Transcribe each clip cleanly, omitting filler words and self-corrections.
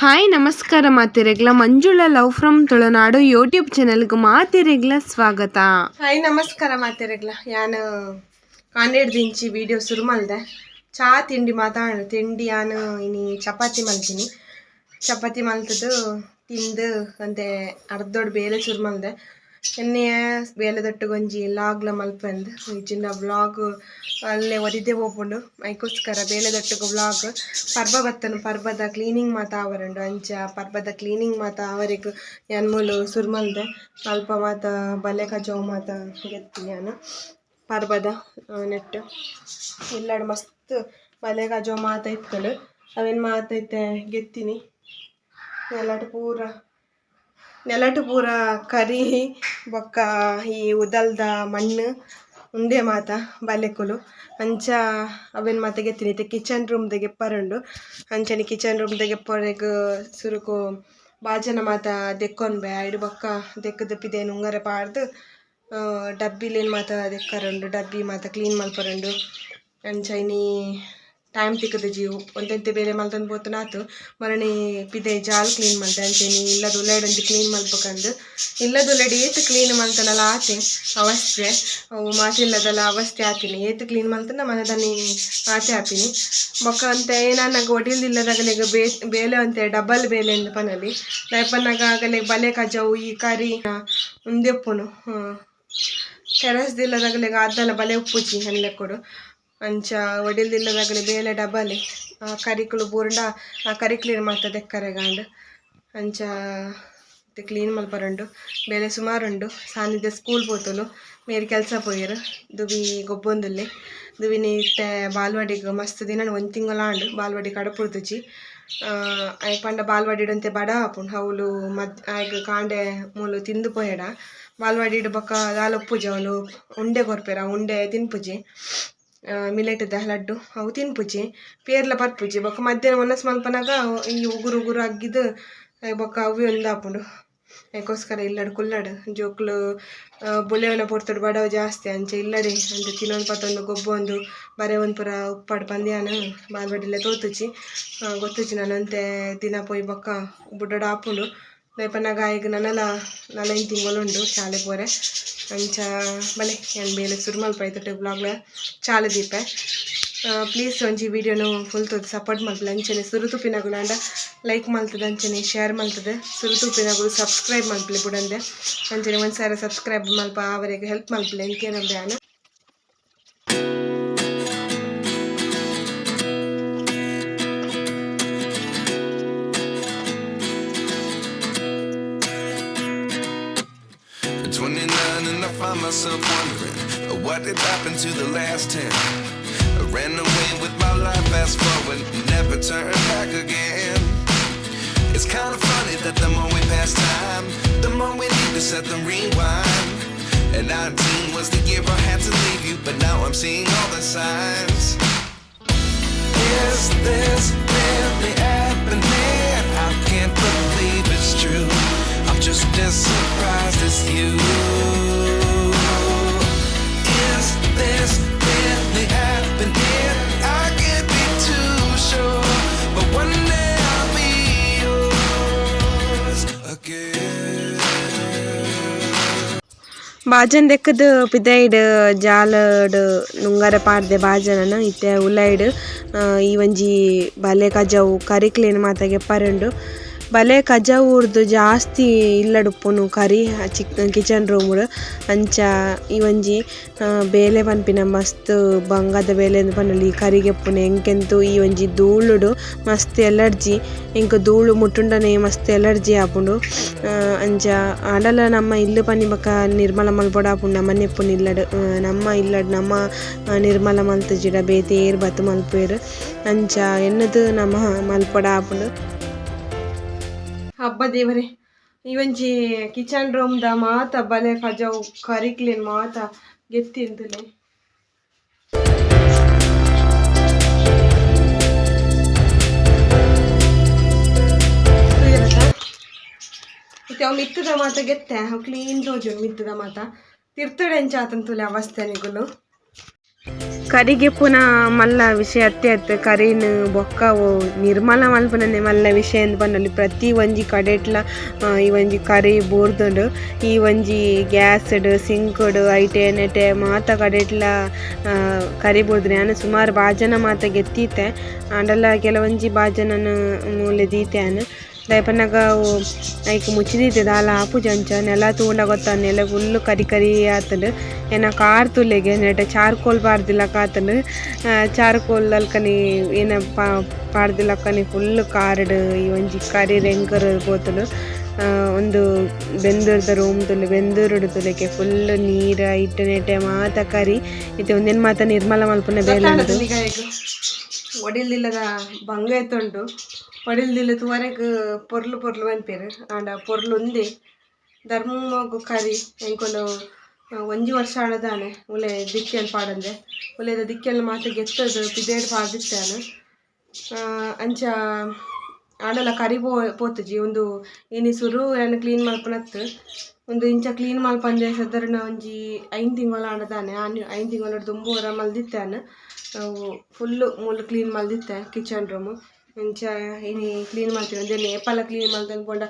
Hi ನಮಸ್ಕಾರ ಮಾತಿರೆಗ್ಲ Manjula love from Tulunadu YouTube ಚಾನಲ್ಗೆ ಮಾತಿರೆಗ್ಲ ಸ್ವಾಗತ. ಹಾಯ್ ನಮಸ್ಕಾರ ಮಾತಿರೆಗ್ಲ ಯಾನು ಕಾಂಡೆಡ್ ದಿಂಚಿ ವಿಡಿಯೋ ಶುರು ಮಲ್ದೆ ಚಾ ತಿಂಡಿ ಮಾತಾಡ ತಿಂಡಿ ಯಾನು ಇನಿ ಚಪಾತಿ ಮಲ್ತೀನಿ. ಚಪಾತಿ ಮಲ್ತದ್ದು ತಿಂದು ಅಂತೆ ಅರ್ಧೋಡು ಬೇಲೆ ಶುರು ಮಲ್ದೆ ಎಣ್ಣೆಯ ಬೇಲೆ ದೊಟ್ಟುಗೊಂಜಿ ಲಾಗ್ಲ ಮಲ್ಪಂದು ಇಜ್ಜಿನ ವ್ಲಾಗ್ ಅಲ್ಲೇ ಒರಿದೆ ಹೋಗ್ಕೊಂಡು ಮೈಕೋಸ್ಕರ ಬೇಲೆ ದೊಟ್ಟುಗು ವ್ಲಾಗ್ ಪರ್ಬದ ಕ್ಲೀನಿಂಗ್ ಮಾತಾ ಅವರುಂಡು ಅಂಚ ಪರ್ಬದ ಕ್ಲೀನಿಂಗ್ ಮಾತಾ ಅವರಿಗೆ ಎನ್ಮೂಲು ಸುರ್ಮಲ್ದೆ ಅಲ್ಪ ಮಾತ ಬಲೆ ಕಜಾವು ಮಾತ ಗೆತ್ತೀನಿ ನಾನು ಪರ್ಬದ ನೆಟ್ಟು ಇಲ್ಲಾಡು ಮಸ್ತ್ ಬಲೆ ಕಜಾವು ಮಾತ ಇತ್ತಲು ಅವೇನು ಮಾತೈತೆ ಗೆತ್ತೀನಿ. ನೆಲಟು ಪೂರ ಕರಿ ಬೊಕ್ಕ ಈ ಉದಲ್ದ ಮಣ್ಣು ಉಂದೆ ಮಾತ ಬಲೆಕುಲು ಅಂಚ ಅವೇನು ಮಾತ ಗೆತ್ತೀನಿ. ಇತ್ತೆ ಕಿಚನ್ ರೂಮ್ ದಾಗೆ ಪರುಂಡು ಅಂಚನೆ ಕಿಚನ್ ರೂಮ್ ದಾಗೆ ಪೊರೆಗ್ ಸುರುಕು ಬಾಜನ ಮಾತ ದೆಕ್ಕೊಂಬೆ ಐಡು ಬೊಕ್ಕ ದೆಕ್ಕದ ಪಿದೇನು ಉಂಗರೆ ಪಾಡ್ದು ಡಬ್ಬಿಲೇನು ಮಾತ ದೆಕ್ಕರುಂಡು ಡಬ್ಬಿ ಮಾತ ಕ್ಲೀನ್ ಮಲ್ಪರುಂಡು ಅಂಚ ಇನಿ ಟೈಮ್ ತಿಕ್ಕದ ಜೀವು ಒಂದೆಂತೆ ಬೇರೆ ಮಲ್ತಂದು ಪೋತುನಾತು ಮರಣಿ ಪಿದೆ ಜಾಲ್ ಕ್ಲೀನ್ ಮಲ್ತೆ ಅಂಚೆನಿ ಇಲ್ಲದು ಉಲ್ಲೆಡಂದು ಕ್ಲೀನ್ ಮಲ್ಪಕಂದು ಇಲ್ಲದು ಉಲ್ಲೆಡು ಏತು ಕ್ಲೀನ್ ಮಲ್ತನಲ್ಲ ಆತೆ ಅವಸ್ಥೆ ಅವು ಮಾತಿಲ್ಲದಲ್ಲ ಅವಸ್ಥೆ ಆತೀನಿ ಏತು ಕ್ಲೀನ್ ಮಲ್ತನ ಮನದನಿ ಆತೆ ಆಪಿನಿ ಬೊಕ್ಕ ಅಂತ ಏನಾಗ ಒಡಿಲ್ದಿಲ್ಲದಾಗಲೆಗ ಬೇಲೆ ಅಂತೆ ಡಬಲ್ ಬೇಲೆ ಎಂದು ಪನಲ್ಲಿ ದಯಪನ್ನಾಗ ಆಗಲೆ ಬಲೆ ಕಜಾವು ಈ ಕರಿ ಉಂದೆಪ್ಪುನು ಕೆರಸ್ದಿಲ್ಲದಾಗಲೆಗ ಅದಲ್ಲ ಬಲೆ ಉಪ್ಪುಚಿ ಹಲ್ಲೆ ಕೊಡು ಅಂಚ ಒಡಿಲ್ದಿಲ್ಲದಾಗಲಿ ಬೇಲೆ ಡಬಲಿ ಕರಿಕುಲು ಬೂರ್ಂಡ ಆ ಕರಿ ಕ್ಲೀನ್ ಮಾಡ್ತದೆ ಕರೆಗಾಂಡು ಅಂಚ ಕ್ಲೀನ್ ಮಲ್ಪರುಂಡು ಬೇಲೆ ಸುಮಾರುಂಡು ಸಾನಿದ್ದೆ ಸ್ಕೂಲ್ ಪೋತಲು ಮೇರಿ ಕೆಲಸ ಪೋಯರು ದುಬಿ ಗೊಬ್ಬೊಂದುಲ್ಲೆ ದುವಿನಿ ಇತ್ತೆ ಬಾಲ್ವಾಡಿಗೆ ಮಸ್ತ್ ದಿನ ಒಂದು ತಿಂಗಳಾಂಡು ಬಾಲ್ವಾಡಿ ಕಡಪುಡ್ತುಜಿ ಪಂಡ ಬಾಲ್ವಾಡಿಡಂತೆ ಬಡ ಹಾಪುಂಡು ಅವಳು ಆಯ್ಕೆ ಕಾಂಡೆ ಮೂಲು ತಿಂದು ಪೋಯಡ ಬಾಲ್ವಾಡಿಡು ಬೊಕ್ಕ ದಾಲೊಪ್ಪುಜಿ ಅವಳು ಉಂಡೆ ಕೊರ್ಪೆರ ಉಂಡೆ ತಿನ್ಪುಜಿ ಮಿಲೆಟ್ದ ಲಡ್ಡು ಅವು ತಿನ್ಪುಜಿ ಪೇರ್ಲ ಬರ್ಪುಜಿ ಬೊಕ್ಕ ಮಧ್ಯಾಹ್ನ ಮನಸ್ಸು ಮಲ್ಪನಾಗ ಈ ಉಗುರು ಅಗ್ಗಿದ್ದು ಬೊಕ್ಕ ಅವು ಒಂದು ಹಾಪುಂಡು ಅದಕ್ಕೋಸ್ಕರ ಇಲ್ಲಡು ಕುಲ್ಲಡು ಜೋಕ್ಲು ಬೊಲೆವಲ ಪೊರ್ತಡು ಬಡವ ಜಾಸ್ತಿ ಅಂಚೆ ಇಲ್ಲಡೆ ಅಂತ ತಿನ್ನೊಂದು ಪತ್ತೊಂದು ಗೊಬ್ಬೊಂದು ಬರೆ ಒಂದು ಪುರ ಉಪ್ಪಾಡು ಪಂದ್ಯಾನು ಬಾಲ್ಬಡಿಲ್ಲ ತೋತುಚಿ ಗೊತ್ತುಚಿ ನಾನಂತೆ ದಿನ ಪೋಯಿ ಬೊಕ್ಕ ಬುಡ್ಡೋಡು ಹಾಪುಂಡು ಲೇಪನಾಗ ಈಗ ನಲ ತಿಂಗಳುಂಡು ಶಾಲೆ ಪೋರೆ ಅಂಚ ಬಲೆ ಏನು ಬೇಲೆ ಸುರು ಮಲ್ಪಾಯ್ತು ಬ್ಲಾಗ್ಲ ಚಾಲು ದೀಪೆ ಪ್ಲೀಸ್ ಒಂಜಿ ವಿಡಿಯೋನು ಫುಲ್ ತೋದು ಸಪೋರ್ಟ್ ಮಲ್ಪಲೆ ಅಂಚನೆ ಸುರುತುಪಿನಗುಲು ಅಂಡ ಲೈಕ್ ಮಲ್ತದೆ ಅಂಚನೆ ಶೇರ್ ಮಲ್ತದೆ ಸುರುತುಪಿನಗುಲು ಸಬ್ಸ್ಕ್ರೈಬ್ ಮಲ್ಪಲೆ ಬಿಡಂದೆ ಅಂಚನೆ ಒಂದು ಸಾರಿ ಸಬ್ಸ್ಕ್ರೈಬ್ ಮಲ್ಪ ಅವರಿಗೆ ಹೆಲ್ಪ್ ಮಲ್ಪಲೆ ಎಂಕೇನಂದೆ ನಾನು Find myself wondering what did happen to the last 10. I ran away with my life, fast forward, never turn back again. It's kind of funny that the more we pass time, the more we need to set the rewind. And 19 was the year I had to leave you, but now I'm seeing all the signs. Is this really happening? I can't believe it's true. I'm just as surprised as you. Is this really happening? I can't be too sure, but one day I'll be yours again. ಬಾಜನ್ ದೆಕ್ಕದು ಪಿದೈಡ್ ಜಾಲಡ್ ನುಂಗರೆ ಪಾಡ್ದೆ ಬಾಜನನ ಇತ್ತೆ ಉಲೈಡ್ ಈ ಒಂಜಿ ಬಲೆ ಕಜಾವು ಕರಿ clean ಮಾತಾಗೆ ಪರಂಡು ಬಲೆ ಕಜಾವು ಉರ್ದು ಜಾಸ್ತಿ ಇಲ್ಲಡುಪ್ಪುನು ಕರಿ kitchen room ಅಂಚ ಈ ಒಂಜಿ ಬೇಲೆ ಪನ್ಪಿನ ಮಸ್ತ್ ಬಂಗದ ಬೇಲೆ ಎಂದು ಪನ್ನಲಿ ಕರಿಗೆಪ್ಪುನ ಎಂಕೆಂತು ಈ ಒಂಜಿ ಧೂಳುಡು ಮಸ್ತ್ ಎಲರ್ಜಿ ಎಂಕ ಧೂಳು ಮುಟ್ಟುಂಡನೆ ಮಸ್ತ್ ಎಲರ್ಜಿ ಆಪುಂಡು ಅಂಚ ಆಡಲ ನಮ್ಮ ಇಲ್ಲು ಪನ್ನಿ ಬಕ್ಕ ನಿರ್ಮಲ ಮಲ್ಪೊಡ ಆಪುಂಡು ನಮ್ಮ ನೆಪ್ಪುನ ಇಲ್ಲಡು ನಮ್ಮ ನಿರ್ಮಲ ಮಲ್ತು ಜಿಡ ಬೇತೇರು ಬತ್ತು ಮಲ್ಪೇರು ಅಂಚ ಎನ್ನದು ನಮ್ಮ ಮಲ್ಪೊಡ ಆಪುಂಡು. ಹಬ್ಬ ದೇವರೇ ಇವಂಜಿ ಕಿಚನ್ ರೂಮ್ದ ಮಾತ ಬಲೆ ಕಜಾವು ಕರಿ ಕ್ಲೀನ್ ಮಾತ ಗೆತ್ತಿಂತಲೇ ಅವು ಮಿತ್ತದ ಮಾತ ಗೆತ್ತೆ ಅವು ಕ್ಲೀನ್ ತೋಜು ಮಿತ್ತದ ಮಾತ ತಿರ್ತಡೆ ಅಂಚ ಆತಂತುಲೆ ಅವಸ್ಥೆ ನಿಗುಲು ಕರಿಗೆ ಪುನಃ ಮಲ್ಲ ವಿಷಯ ಅತ್ತೆ ಕರೀನ್ ಬೊಕ್ಕ ನಿರ್ಮಲ ಮಲ್ಪನನೆ ಮಲ್ಲ ವಿಷಯ ಎಂದು ಪಂಡಲಿ ಪ್ರತಿ ಒಂಜಿ ಕಡೆಟ್ಲ ಈ ಒಂಜಿ ಕರಿ ಬೋರ್ದುಂಡು ಈ ಒಂಜಿ ಗ್ಯಾಸ್ಡ್ ಸಿಂಕ್ಡ್ ಐಟೆ ನೆಟೆ ಮಾತ ಕಡೆಟ್ಲ ಕರಿ ಬೋರ್ದು ನಾನು ಸುಮಾರು ಬಾಜನ ಮಾತ ಗೆತ್ತೀತೆ ಅಂಡಲ್ಲ ಕೆಲವೊಂಜಿ ಬಾಜನನ ಮೂಲೆ ದೀತೆ ದಯಪನ್ನಾಗ ಐಕ್ ಮುಚ್ಚಿದೀತೆ ದಾಲ ಆಪು ಜಂಚ ನೆಲ ತೂಂಡ ಗೊತ್ತ ನೆಲ ಫುಲ್ಲು ಕರಿ ಆತಂಡು ಏನ ಕಾರ್ ತುಲೆಗೆ ನೆಟ ಚಾರ್ಕೋಲ್ ಪಾಡ್ದಿಲಕ್ಕ ಚಾರ್ಕೋಲ್ ಅಲ್ಕನಿ ಏನ ಪಾಡ್ದಿಲಕ್ಕನಿ ಫುಲ್ಲು ಕಾರ್ಡ್ ಈ ಒಂಜಿ ಕರಿ ರೆಂಕರ್ ಪೋತುಂಡು ಒಂದು ಬೆಂದೂರ್ದ ರೂಮ್ ತುಲೆ ಬೆಂದೂರುಡು ತುಲೆಗೆ ಫುಲ್ ನೀರ ಇಟ್ಟು ನೆಟೆ ಮಾತ ಕರಿ ಇತ್ತೆ ಒಂದೇನು ಮಾತ ನಿರ್ಮಲ ಮಲ್ಪುನ ಬೇಲೆ ಒಡಿಲ್ದಿಲ್ಲದ ಬಂಗ ಎತ್ತುಂಟು ಒಡಿಲ್ದಿಲ್ಲ ತುವರೆಗ್ ಪೊರ್ಲು ಅನ್ಪೇರು ಆಂಡ ಪೊರ್ಲು ಒಂದೇ ಧರ್ಮಗು ಕರಿ ಎಂಕೊಂಡು ಒಂಜಿ ವರ್ಷ ಆಡದಾನೆ ಉಲೆ ದಿಕ್ಕೆಲ್ ಪಾಡಂದೆ ಉಲೆದ ದಿಕ್ಕೆಲ್ ಮಾತ ಗೆತ್ತದು ಪಿದೇಡ್ ಪಾದಿತ್ತಾನು ಅಂಚ ಆಡಲ ಕರಿ ಪೋತುಜಿ ಒಂದು ಇನಿ ಸುರು ಏನು ಕ್ಲೀನ್ ಮಲ್ಪನತ್ತು ಒಂದು ಇಂಚ ಕ್ಲೀನ್ ಮಲ್ಪಂದೆ ಸಾಧಾರಣ ಒಂಜಿ 5 ತಿಂಗಳ ಆಡದಾನೆ 5 ತಿಂಗಳ ದುಂಬೂರ ಮಲ್ದಿತ್ತಾನು ಫುಲ್ಲು ಮೂಲು ಕ್ಲೀನ್ ಮಲ್ದಿತ್ತೆ ಕಿಚನ್ ರೂಮು ಇಂಚ ಇನಿ ಕ್ಲೀನ್ ಮಾಡ್ತೀನಿ ಒಂದೇನು ಏಪಲ್ಲ ಕ್ಲೀನ್ ಮಲ್ತ ಅನ್ಕೊಂಡ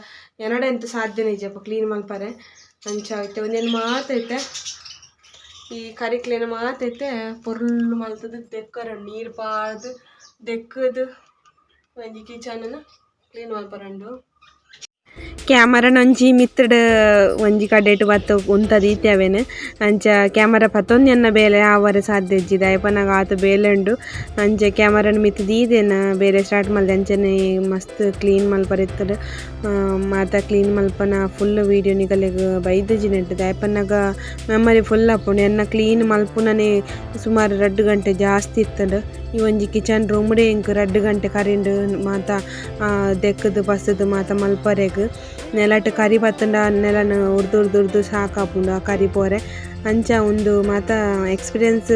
ಎರಡೆ ಎಂತ ಸಾಧ್ಯನೇ ಇಜಪ್ಪ ಕ್ಲೀನ್ ಮಲ್ಪರೆ ಅಂಚ ಐತೆ ಒಂದೇನು ಮಾತೈತೆ ಈ ಕರಿ ಕ್ಲೀನ್ ಮಾತೈತೆ ಪೊರ್ಲು ಮಲ್ತದ ದೆಕ್ಕರ ನೀರು ಪಾಡ್ದು ದೆಕ್ಕದು ಒಂಜಿ ಕಿಚನ್ ಕ್ಲೀನ್ ಮಲ್ಪರಂಡು ಕ್ಯಾಮರಾ ಒಂಜಿ ಮಿತ್ತಡ್ ಒಂಜಿ ಕಡೆಟ್ ಬತ್ತ ಉಂತದ ಈತ್ಯಾವೇನು ಅಂಚ ಕ್ಯಾಮರಾ ಪತ್ತೊಂದು ಎನ್ನ ಬೇಲೆ ಆವರೆ ಸಾಧ್ಯ ಇಜ್ಜಿದ ಅಯ್ಯಪ್ಪನಾಗ ಆತ ಬೇಲೆ ಉಂಡು ಅಂಚೆ ಕ್ಯಾಮರಾನ ಮಿತ್ತದ ಈದೇನ ಬೇರೆ ಸ್ಟಾರ್ಟ್ ಮಲ್ದೆ ಅಂಚನೆ ಮಸ್ತ್ ಕ್ಲೀನ್ ಮಲ್ಪರಿತ್ತದ ಮಾತ ಕ್ಲೀನ್ ಮಲ್ಪನ ಫುಲ್ ವೀಡಿಯೋ ನಿಗಲೆಗ್ ಬೈದಜಿ ನೆಟ್ಟದ ಅಯ್ಯಪ್ಪನಾಗ ಮೆಮರಿ ಫುಲ್ ಅಪ್ಪುಂಡು ಎನ್ನ ಕ್ಲೀನ್ ಮಲ್ಪುನನೆ ಸುಮಾರು 2 ಗಂಟೆ ಜಾಸ್ತಿ ಇತ್ತಂಡು ಈ ಒಂಜಿ ಕಿಚನ್ ರೂಮ್ಡೆ ಇಂಕ್ 2 ಗಂಟೆ ಕರಿಂಡು ಮಾತ ದೆಕ್ಕದು ಬಸ್ಸದು ಮಾತ ಮಲ್ಪರೆಗ್ ನೆಲಟ್ ಕರಿ ಬತ್ತಂಡ ನೆಲನ ಉರ್ದು ಸಾಕಾಪುಂಡು ಆ ಕರಿ ಪೋರೆ ಅಂಚ ಒಂದು ಮಾತ ಎಕ್ಸ್ಪೀರಿಯನ್ಸ್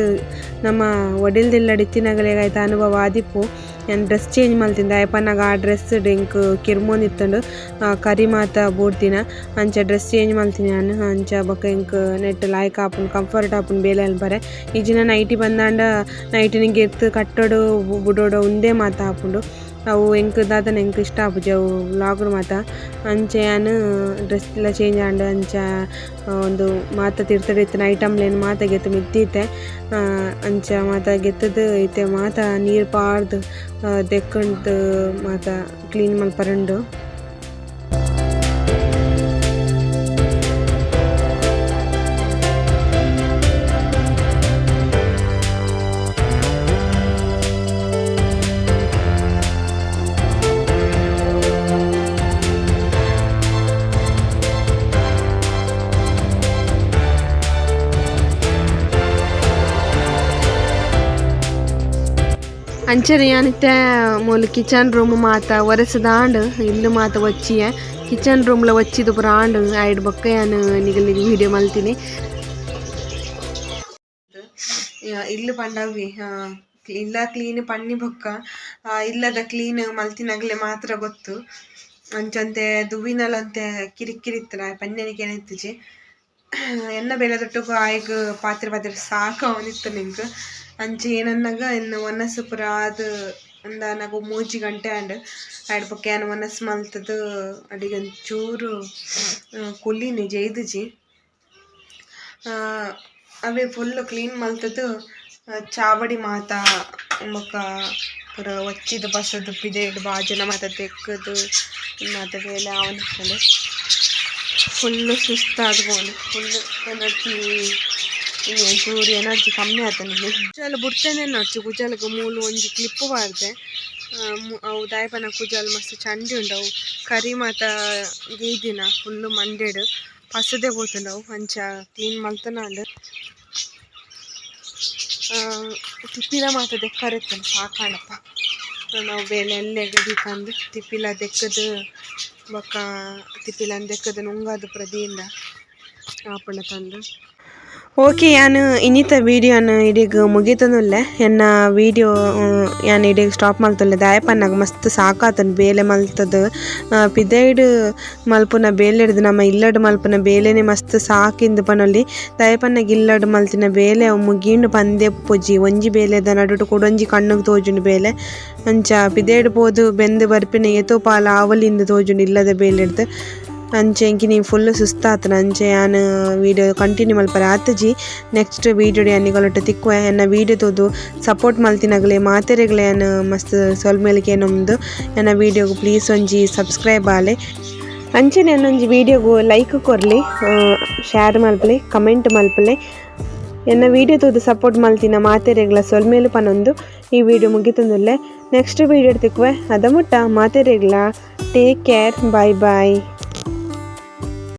ನಮ್ಮ ಒಡಿಲ್ದಿಲ್ಲ ಇತ್ತಿನಗಲೆಗಾಯ್ತ ಅನುಭವ ಆದಿಪ್ಪು ನಾನು ಡ್ರೆಸ್ ಚೇಂಜ್ ಮಲ್ತಿಂದ ಅಯ್ಯಪ್ಪನಾಗ ಆ ಡ್ರೆಸ್ ಡೆಂಕ್ ಕಿರ್ಮೋನಿತ್ತಂಡು ಕರಿ ಮಾತ ಬೋಡ್ತಿನ ಅಂಚ ಡ್ರೆಸ್ ಚೇಂಜ್ ಮಲ್ತೀನಿ ನಾನು ಅಂಚ ಬೊಕ್ಕ ಇಂಕ್ ನೆಟ್ ಲಾಯ್ಕ್ ಆಪುಂಡು ಕಂಫರ್ಟ್ ಆಪುಂಡು ಬೇಲೆ ಅನ್ಪರೆ ಈಜಿನ ನೈಟಿ ಬಂದಾಂಡ ನೈಟಿನಿಗೆ ಎತ್ತು ಕಟ್ಟೋಡು ಬುಡೋಡು ಒಂದೇ ಮಾತ ಆಪುಂಡು ಅವು ಎಂಕ್ ದಾದನ ಎಂಕ್ ಇಷ್ಟ ಆಪುಜಿ ಅವು ವ್ಲಾಗ್ರು ಮಾತ ಅಂಚೆ ನಾನು ಡ್ರೆಸ್ ಎಲ್ಲ ಚೇಂಜ್ ಆಂಡ ಅಂಚ ಒಂದು ಮಾತ ತಿರ್ತಡಿತ್ತಿನ ಐಟಮ್ಲೇನು ಮಾತ ಗೆತ್ತು ಮಿತ್ತೈತೆ ಅಂಚ ಮಾತ ಗೆತ್ತದು ಐತೆ ಮಾತ ನೀರು ಪಾಡ್ದು ದೆಕ್ಕಂಡು ಮಾತ ಕ್ಲೀನ್ ಮಲ್ಪರಂಡು ಅಂಚನೆ ಯಾನಿತ್ತೆ ಮೂಲು ಕಿಚನ್ ರೂಮ್ ಮಾತ ಒರೆಸದಾಂಡು ಇಲ್ಲು ಮಾತ ಒಚ್ಚಿಯೆ ಕಿಚನ್ ರೂಮ್ಲ ಒಚ್ಚಿದು ಪುರಾಂಡು ಐಡ್ ಬೊಕ್ಕ ಯಾನು ನಿಗಲಿಗೆ ವಿಡಿಯೋ ಮಲ್ತೀನಿ ಇಲ್ಲು ಪಂಡವಿ ಇಲ್ಲ ಕ್ಲೀನ್ ಪಣ್ಣಿ ಬೊಕ್ಕ ಇಲ್ಲದ ಕ್ಲೀನ್ ಮಲ್ತಿನಾಗಲೆ ಮಾತ್ರ ಗೊತ್ತು ಅಂಚಂತೆ ದುವಿನಲಂತೆ ಕಿರಿಕಿರಿತ್ತನ ಪನ್ನೆನಿಗೆ ಏನಿತ್ತುಜಿ ಎನ್ನ ಬೇಲೆ ತೊಟ್ಟುಗು ಆಯ್ಗ ಪಾತ್ರೆ ಸಾಕ ಅವನಿತ್ತು ನಿಂಗೆ ಅಂಚೆ ಏನನ್ನಾಗ ಇನ್ನು ಒನಸು ಪುರಾದು ಅಂದ ನಾವು 3 ಗಂಟೆ ಆಂಡ್ ಆಯ್ಡ್ ಪಕ್ಕ ಏನು ಒನಸು ಮಲ್ತದು ಅಡಿಗೆ ಒಂಚೂರು ಕುಲ್ಲಿನಿ ಜೈದುಜಿ ಅವೇ ಫುಲ್ಲು ಕ್ಲೀನ್ ಮಲ್ತದು ಚಾವಡಿ ಮಾತ ಬೊಕ್ಕ ಪುರ ಒಚ್ಚಿದು ಬಸದು ಪಿದೇಡು ಬಾಜನ ಮಾತ ತೆಕ್ಕದು ಮಾತ ಬೇಲೆ ಅವನಿತ್ತಂಡು ಫುಲ್ಲು ಸುಸ್ತಾದ್ಬೋದು ಫುಲ್ಲು ಎನರ್ಜಿ ಒಂಚೂರು ಎನರ್ಜಿ ಕಮ್ಮಿ ಆತನ ಕುಜಾಲ ಬಿಡ್ತೇನೆ ನಡ್ಚು ಕುಜಾಲಕ್ಕೆ ಮೂಲು ಒಂಜಿ ಕ್ಲಿಪ್ ಬಾರ್ದೆ ಅವು ದಾಯಪನ ಕುಜಾಲ್ ಮಸ್ತ್ ಚಂಡಿ ಉಂಡವು ಕರಿ ಮಾತ ಗೀದಿನ ಫುಲ್ಲು ಮಂಡೆಡು ಪಸದೆ పోతుండవు ಅಂಚ ಕ್ಲೀನ್ ಮಲ್ತನಾಂಡು ತಿಪ್ಪಿಲ ಮಾತ ದೆಕ್ಕರೆತ್ತನು ಸಾಕಾಣಪ್ಪ ನಾವು ಬೇಲೆ ಎಲ್ಲೆ ಗದಿಕಂದು ತಿಪ್ಪಿಲ ದೆಕ್ಕದು ಬೊಕ್ಕ ತಿಪ್ಪಿಲ ದೆಕ್ಕದು ನುಂಗದು ಪ್ರದಿಯಿಂದ ಆಪಣ ತಂದು ಓಕೆ ಯಾನು ಇನ್ನಿತ ವೀಡಿಯೋನ ಇಡೀಗ ಮುಗಿತನುಲ್ಲೆ ಎನ್ನ ವೀಡಿಯೋ ಯಾನು ಇಡೀಗ ಸ್ಟಾಪ್ ಮಲ್ತುಲ್ಲೆ ದಾಯಪನ್ನಾಗ ಮಸ್ತ್ ಸಾಕಾತನು ಬೇಲೆ ಮಲ್ತದು ಪಿದೈಡ್ ಮಲ್ಪುನ ಬೇಲೆ ಹಿಡ್ದು ನಮ್ಮ ಇಲ್ಲಡ್ ಮಲ್ಪುನ ಬೇಲೆನೆ ಮಸ್ತ್ ಸಾಕಿಂದು ಪನೊಲ್ಲಿ ದಾಯಪನ್ನಾಗ ಇಲ್ಲಡ್ ಮಲ್ತಿನ ಬೇಲೆ ಅವು ಮುಗೀಂಡು ಪಂದೆ ಪೊಜ್ಜಿ ಒಂಜಿ ಬೇಲೆದ ನಡುಟು ಕೊಡೊಂಜಿ ಕಣ್ಣುಗೆ ತೋಜುಂಡು ಬೇಲೆ ಅಂಚ ಪಿದೈಡ್ ಪೋದು ಬೆಂದು ಬರ್ಪಿನ ಏತೋ ಪಾಲ ಆವಲಿಂದು ತೋಜುಂಡು ಇಲ್ಲದ ಬೇಲೆ ಹಿಡ್ದು ಅಂಚೆ ಇಂಕಿ ನೀವು ಫುಲ್ ಸುಸ್ತಾತನ ಅಂಚೆ ಯಾನು ವೀಡಿಯೋ ಕಂಟಿನ್ಯೂ ಮಲ್ಪರೆ ಆತಜಿ ನೆಕ್ಸ್ಟ್ ವೀಡಿಯೋ ಯಾನಿಗೊಳಟ ತಿಕ್ಕುವ ಎನ್ನ ವೀಡಿಯೋ ತೋದು ಸಪೋರ್ಟ್ ಮಲ್ತಿನಗಲೆ ಮಾತೆರೆಗ್ಲೆ ಯಾನು ಮಸ್ತ್ ಸೊಲ್ಮೇಲಿಕೆ ನಮ್ಮದು ಎನ್ನ ವೀಡಿಯೋಗು ಪ್ಲೀಸ್ ಒಂಜಿ ಸಬ್ಸ್ಕ್ರೈಬ್ ಆಲೆ ಅಂಚನೆ ಅನ್ನೊಂಜಿ ವೀಡಿಯೋಗು ಲೈಕ್ ಕೊರ್ಲಿ ಶೇರ್ ಮಲ್ಪಲೆ ಕಮೆಂಟ್ ಮಲ್ಪಲೆ ಎನ್ನ ವೀಡಿಯೋ ತೋದು ಸಪೋರ್ಟ್ ಮಲ್ತಿನ ಮಾತೆರೆಗ್ಲ ಸೊಲ್ಮೇಲು ಪನೊಂದು ಈ ವಿಡಿಯೋ ಮುಗಿತಂದುಲ್ಲೆ ನೆಕ್ಸ್ಟ್ ವೀಡಿಯೋ ತಿಕ್ಕುವೆ ಅದ ಮುಟ್ಟ ಮಾತೆರೆಗ್ಲ ಟೇಕ್ ಕೇರ್ ಬಾಯ್ ಬಾಯ್.